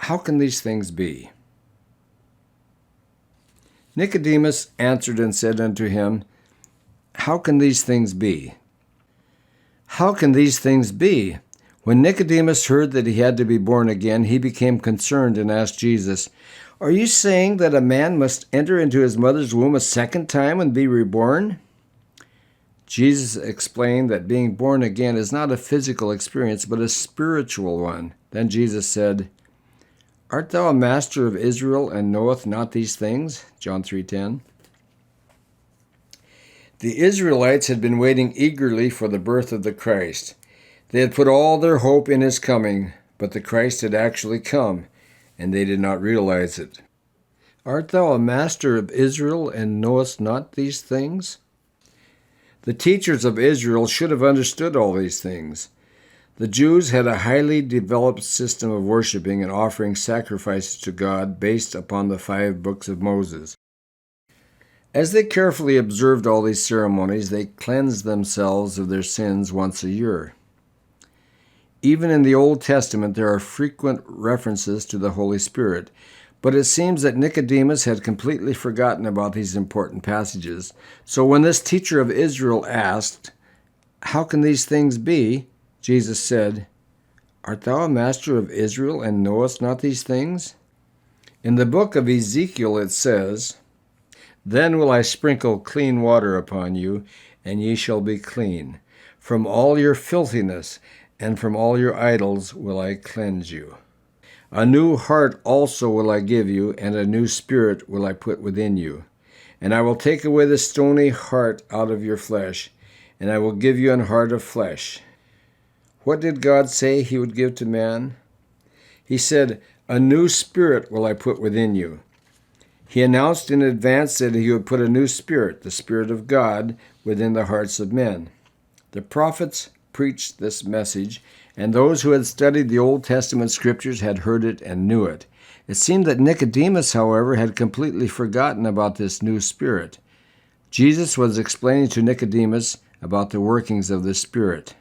How can these things be? Nicodemus answered and said unto him, How can these things be? How can these things be? When Nicodemus heard that he had to be born again, he became concerned and asked Jesus, Are you saying that a man must enter into his mother's womb a second time and be reborn? Jesus explained that being born again is not a physical experience, but a spiritual one. Then Jesus said, Art thou a master of Israel, and knowest not these things? John 3:10. The Israelites had been waiting eagerly for the birth of the Christ. They had put all their hope in his coming, but the Christ had actually come, and they did not realize it. Art thou a master of Israel, and knowest not these things? The teachers of Israel should have understood all these things. The Jews had a highly developed system of worshiping and offering sacrifices to God based upon the 5 books of Moses. As they carefully observed all these ceremonies, they cleansed themselves of their sins once a year. Even in the Old Testament, there are frequent references to the Holy Spirit, but it seems that Nicodemus had completely forgotten about these important passages. So when this teacher of Israel asked, How can these things be? Jesus said, Art thou a master of Israel, and knowest not these things? In the book of Ezekiel it says, Then will I sprinkle clean water upon you, and ye shall be clean. From all your filthiness and from all your idols will I cleanse you. A new heart also will I give you, and a new spirit will I put within you. And I will take away the stony heart out of your flesh, and I will give you an heart of flesh. What did God say he would give to man? He said, A new spirit will I put within you. He announced in advance that he would put a new spirit, the Spirit of God, within the hearts of men. The prophets preached this message, and those who had studied the Old Testament scriptures had heard it and knew it. It seemed that Nicodemus, however, had completely forgotten about this new spirit. Jesus was explaining to Nicodemus about the workings of this spirit.